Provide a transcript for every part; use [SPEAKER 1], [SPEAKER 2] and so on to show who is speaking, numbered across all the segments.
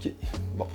[SPEAKER 1] Ok, bon.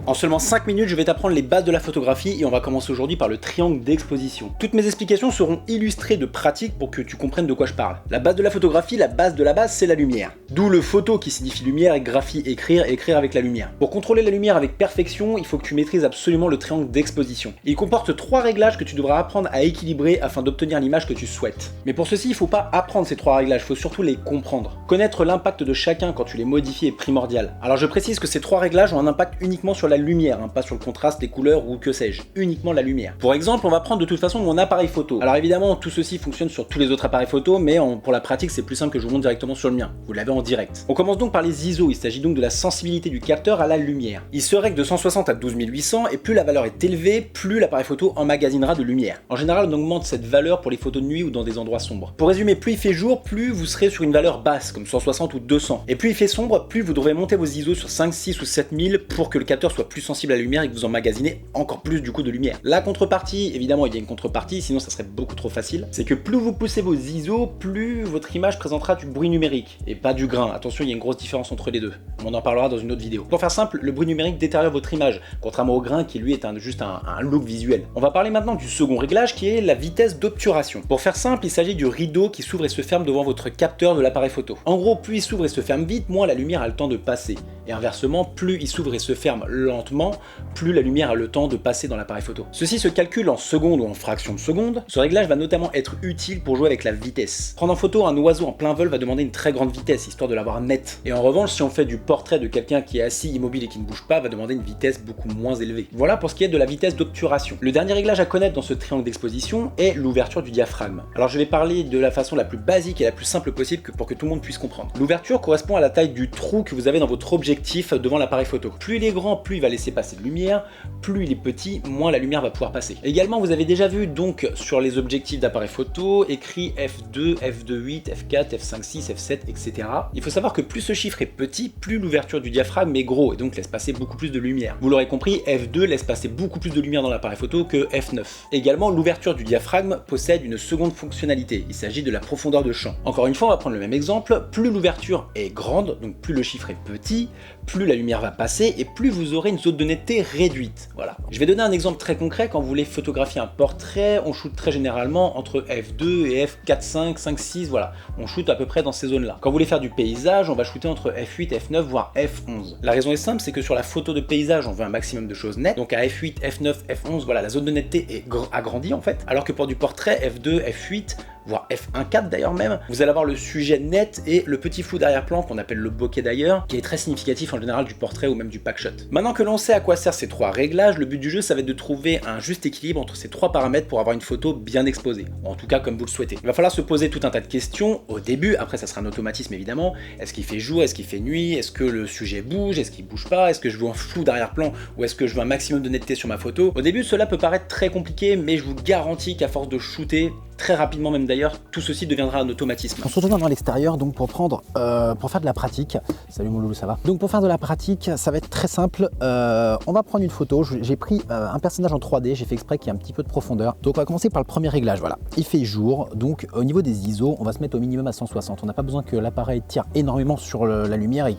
[SPEAKER 1] En seulement 5 minutes, je vais t'apprendre les bases de la photographie et on va commencer aujourd'hui par le triangle d'exposition. Toutes mes explications seront illustrées de pratiques pour que tu comprennes de quoi je parle. La base de la photographie, la base de la base, c'est la lumière. D'où le photo qui signifie lumière et graphie écrire et écrire avec la lumière. Pour contrôler la lumière avec perfection, il faut que tu maîtrises absolument le triangle d'exposition. Il comporte 3 réglages que tu devras apprendre à équilibrer afin d'obtenir l'image que tu souhaites. Mais pour ceci, il ne faut pas apprendre ces 3 réglages, il faut surtout les comprendre. Connaître l'impact de chacun quand tu les modifies est primordial. Alors je précise que ces 3 réglages ont un impact uniquement sur la lumière, pas sur le contraste, les couleurs ou que sais-je, uniquement la lumière. Pour exemple, on va prendre de toute façon mon appareil photo. Alors évidemment, tout ceci fonctionne sur tous les autres appareils photo, mais pour la pratique, c'est plus simple que je vous montre directement sur le mien. Vous l'avez en direct. On commence donc par les ISO, il s'agit donc de la sensibilité du capteur à la lumière. Il se règle de 160 à 12800 et plus la valeur est élevée, plus l'appareil photo emmagasinera de lumière. En général, on augmente cette valeur pour les photos de nuit ou dans des endroits sombres. Pour résumer, plus il fait jour, plus vous serez sur une valeur basse, comme 160 ou 200. Et plus il fait sombre, plus vous devrez monter vos ISO sur 5, 6 ou 7000 pour que le capteur soit plus sensible à la lumière et que vous emmagasinez encore plus du coup de lumière. La contrepartie, évidemment il y a une contrepartie, sinon ça serait beaucoup trop facile, c'est que plus vous poussez vos ISO, plus votre image présentera du bruit numérique et pas du grain. Attention, il y a une grosse différence entre les deux. On en parlera dans une autre vidéo. Pour faire simple, le bruit numérique détériore votre image, contrairement au grain qui lui est juste un look visuel. On va parler maintenant du second réglage qui est la vitesse d'obturation. Pour faire simple, il s'agit du rideau qui s'ouvre et se ferme devant votre capteur de l'appareil photo. En gros, plus il s'ouvre et se ferme vite, moins la lumière a le temps de passer. Et inversement, plus il s'ouvre et se ferme lentement, plus la lumière a le temps de passer dans l'appareil photo. Ceci se calcule en secondes ou en fractions de secondes. Ce réglage va notamment être utile pour jouer avec la vitesse. Prendre en photo un oiseau en plein vol va demander une très grande vitesse, histoire de l'avoir net. Et en revanche, si on fait du portrait de quelqu'un qui est assis, immobile et qui ne bouge pas, va demander une vitesse beaucoup moins élevée. Voilà pour ce qui est de la vitesse d'obturation. Le dernier réglage à connaître dans ce triangle d'exposition est l'ouverture du diaphragme. Alors je vais parler de la façon la plus basique et la plus simple possible pour que tout le monde puisse comprendre. L'ouverture correspond à la taille du trou que vous avez dans votre objectif devant l'appareil photo. Plus il est grand, plus il va laisser passer de lumière, plus il est petit, moins la lumière va pouvoir passer. Également, vous avez déjà vu donc sur les objectifs d'appareil photo écrit f2, f2.8, f4, f5.6, f7, etc. Il faut savoir que plus ce chiffre est petit, plus l'ouverture du diaphragme est gros et donc laisse passer beaucoup plus de lumière. Vous l'aurez compris, f2 laisse passer beaucoup plus de lumière dans l'appareil photo que f9. Également, l'ouverture du diaphragme possède une seconde fonctionnalité, il s'agit de la profondeur de champ. Encore une fois, on va prendre le même exemple, plus l'ouverture est grande, donc plus le chiffre est petit, plus la lumière va passer et plus vous aurez une zone de netteté réduite. Voilà. Je vais donner un exemple très concret. Quand vous voulez photographier un portrait, on shoot très généralement entre f2 et f4, 5, 5, 6, voilà. On shoot à peu près dans ces zones-là. Quand vous voulez faire du paysage, on va shooter entre f8, f9, voire f11. La raison est simple, c'est que sur la photo de paysage, on veut un maximum de choses nettes. Donc à f8, f9, f11, voilà, la zone de netteté est agrandie en fait. Alors que pour du portrait, f2, f8, voire f1.4 d'ailleurs même, vous allez avoir le sujet net et le petit flou d'arrière-plan qu'on appelle le bokeh d'ailleurs, qui est très significatif en général du portrait ou même du packshot. Maintenant que l'on sait à quoi servent ces 3 réglages, le but du jeu ça va être de trouver un juste équilibre entre ces 3 paramètres pour avoir une photo bien exposée, ou en tout cas comme vous le souhaitez. Il va falloir se poser tout un tas de questions au début, après ça sera un automatisme évidemment. Est-ce qu'il fait jour, est-ce qu'il fait nuit, est-ce que le sujet bouge, est-ce qu'il bouge pas, est-ce que je veux un flou d'arrière-plan ou est-ce que je veux un maximum de netteté sur ma photo. Au début cela peut paraître très compliqué, mais je vous garantis qu'à force de shooter, très rapidement même d'ailleurs, tout ceci deviendra un automatisme.
[SPEAKER 2] On se retrouve à l'extérieur donc pour faire de la pratique. Salut mon loulou, ça va? Donc pour faire de la pratique, ça va être très simple. On va prendre une photo. J'ai pris un personnage en 3D, j'ai fait exprès qu'il y ait un petit peu de profondeur. Donc on va commencer par le premier réglage, voilà. Il fait jour, donc au niveau des ISO, on va se mettre au minimum à 160. On n'a pas besoin que l'appareil tire énormément sur la lumière et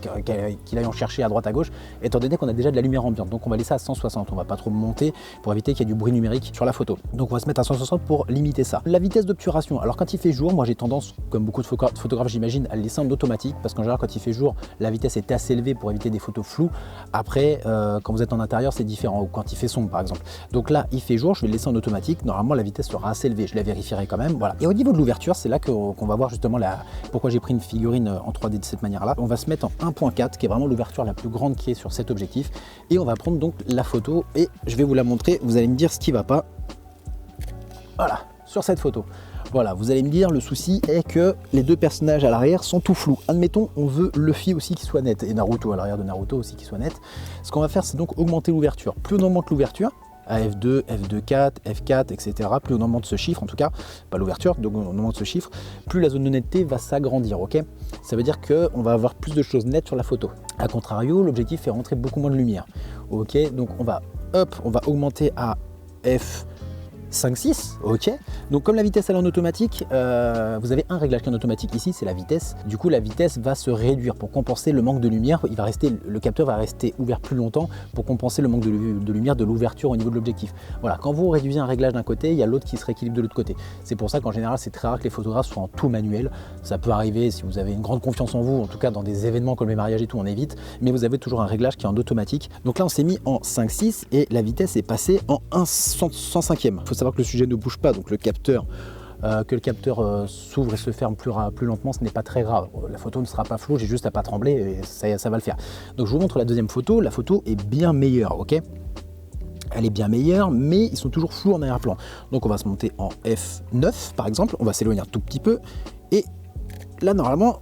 [SPEAKER 2] qu'il aille en chercher à droite à gauche, étant donné qu'on a déjà de la lumière ambiante. Donc on va laisser à 160, on va pas trop monter pour éviter qu'il y ait du bruit numérique sur la photo. Donc on va se mettre à 160 pour limiter ça. La vitesse d'obturation, alors quand il fait jour, moi j'ai tendance, comme beaucoup de photographes j'imagine, à le laisser en automatique parce qu'en général quand il fait jour, la vitesse est assez élevée pour éviter des photos floues. Après, quand vous êtes en intérieur, c'est différent, ou quand il fait sombre par exemple. Donc là, il fait jour, je vais le laisser en automatique. Normalement, la vitesse sera assez élevée, je la vérifierai quand même. Voilà. Et au niveau de l'ouverture, c'est là qu'on va voir justement pourquoi j'ai pris une figurine en 3D de cette manière-là. On va se mettre en 1.4, qui est vraiment l'ouverture la plus grande qui est sur cet objectif. Et on va prendre donc la photo et je vais vous la montrer. Vous allez me dire ce qui ne va pas. Voilà, sur cette photo. Voilà, vous allez me dire, le souci est que les 2 personnages à l'arrière sont tout flous. Admettons, on veut Luffy aussi qui soit net, et Naruto à l'arrière de Naruto aussi qui soit net. Ce qu'on va faire, c'est donc augmenter l'ouverture. Plus on augmente l'ouverture, à F2, F2.4, F4, etc. Plus on augmente ce chiffre, en tout cas, pas l'ouverture, donc on augmente ce chiffre, plus la zone de netteté va s'agrandir, ok? Ça veut dire qu'on va avoir plus de choses nettes sur la photo. A contrario, l'objectif fait rentrer beaucoup moins de lumière, ok? Donc on va augmenter à F 5-6, ok. Donc comme la vitesse elle est en automatique, vous avez un réglage qui est en automatique ici, c'est la vitesse. Du coup la vitesse va se réduire pour compenser le manque de lumière. Le capteur va rester ouvert plus longtemps pour compenser le manque de lumière de l'ouverture au niveau de l'objectif. Voilà, quand vous réduisez un réglage d'un côté, il y a l'autre qui se rééquilibre de l'autre côté. C'est pour ça qu'en général c'est très rare que les photographes soient en tout manuel. Ça peut arriver si vous avez une grande confiance en vous, en tout cas dans des événements comme les mariages et tout, on évite. Mais vous avez toujours un réglage qui est en automatique. Donc là on s'est mis en 5-6 et la vitesse est passée en 1/105e. Il faut savoir que le sujet ne bouge pas, donc le capteur s'ouvre et se ferme plus lentement, ce n'est pas très grave. La photo ne sera pas floue, j'ai juste à pas trembler et ça va le faire. Donc je vous montre la deuxième photo, la photo est bien meilleure, ok. Elle est bien meilleure, mais ils sont toujours flous en arrière-plan. Donc on va se monter en F9 par exemple, on va s'éloigner un tout petit peu et là normalement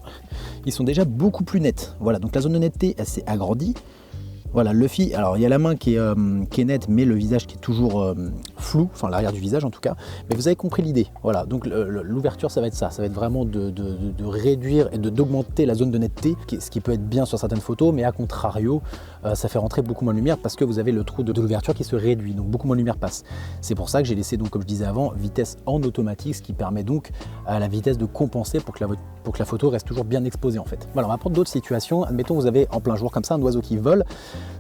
[SPEAKER 2] ils sont déjà beaucoup plus nets. Voilà, donc la zone de netteté elle s'est agrandie. Voilà, Luffy, alors il y a la main qui est nette, mais le visage qui est toujours flou, enfin l'arrière du visage en tout cas. Mais vous avez compris l'idée. Voilà, donc l'ouverture ça va être ça, ça va être vraiment de réduire et d'augmenter la zone de netteté, ce qui peut être bien sur certaines photos, mais à contrario, ça fait rentrer beaucoup moins de lumière parce que vous avez le trou de l'ouverture qui se réduit, donc beaucoup moins de lumière passe. C'est pour ça que j'ai laissé, donc comme je disais avant, vitesse en automatique, ce qui permet donc à la vitesse de compenser pour que la photo reste toujours bien exposée en fait. Voilà, on va prendre d'autres situations. Admettons vous avez en plein jour comme ça un oiseau qui vole.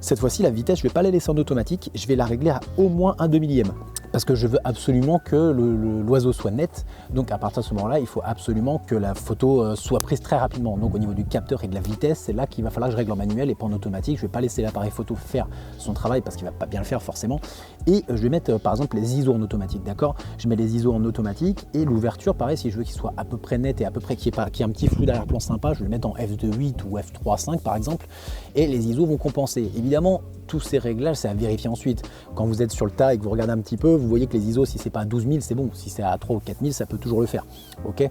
[SPEAKER 2] Cette fois-ci, la vitesse, je ne vais pas la laisser en automatique, je vais la régler à au moins 1/2 millième. Parce que je veux absolument que l'oiseau soit net. Donc à partir de ce moment-là, il faut absolument que la photo soit prise très rapidement. Donc au niveau du capteur et de la vitesse, c'est là qu'il va falloir que je règle en manuel et pas en automatique. Je ne vais pas laisser l'appareil photo faire son travail parce qu'il ne va pas bien le faire forcément. Et je vais mettre par exemple les ISO en automatique, d'accord. Je mets les ISO en automatique et l'ouverture, pareil, si je veux qu'il soit à peu près net et à peu près qu'il y ait un petit flou d'arrière-plan sympa, je vais le mettre en f2.8 ou f3.5 par exemple. Et les ISO vont compenser. Évidemment, tous ces réglages, c'est à vérifier ensuite. Quand vous êtes sur le tas et que vous regardez un petit peu, vous voyez que les ISO, si c'est pas à 12 000, c'est bon. Si c'est à 3 ou 4 000, ça peut toujours le faire. Ok.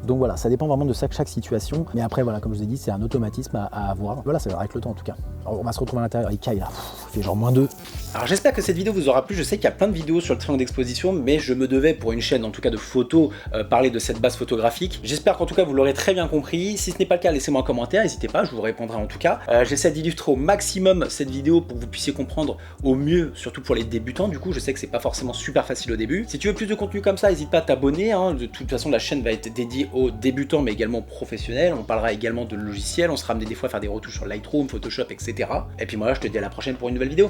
[SPEAKER 2] Donc voilà, ça dépend vraiment de chaque situation. Mais après, voilà, comme je vous ai dit, c'est un automatisme à avoir. Voilà, ça va avec le temps en tout cas. Alors, on va se retrouver à l'intérieur. Il caille là. Il fait genre -2.
[SPEAKER 1] Alors j'espère que cette vidéo vous aura plu. Je sais qu'il y a plein de vidéos sur le triangle d'exposition, mais je me devais, pour une chaîne en tout cas de photos, parler de cette base photographique. J'espère qu'en tout cas vous l'aurez très bien compris. Si ce n'est pas le cas, laissez-moi un commentaire, n'hésitez pas, je vous répondrai en tout cas. J'essaie d'illustrer au maximum cette vidéo pour que vous puissiez comprendre au mieux, surtout pour les débutants. Du coup, je sais que c'est pas forcément super facile au début. Si tu veux plus de contenu comme ça, n'hésite pas à t'abonner. Hein. De toute façon, la chaîne va être dédiée aux débutants, mais également aux professionnels. On parlera également de logiciels. On sera amené des fois à faire des retouches sur Lightroom, Photoshop, etc. Et puis moi, je te dis à la prochaine pour une nouvelle vidéo.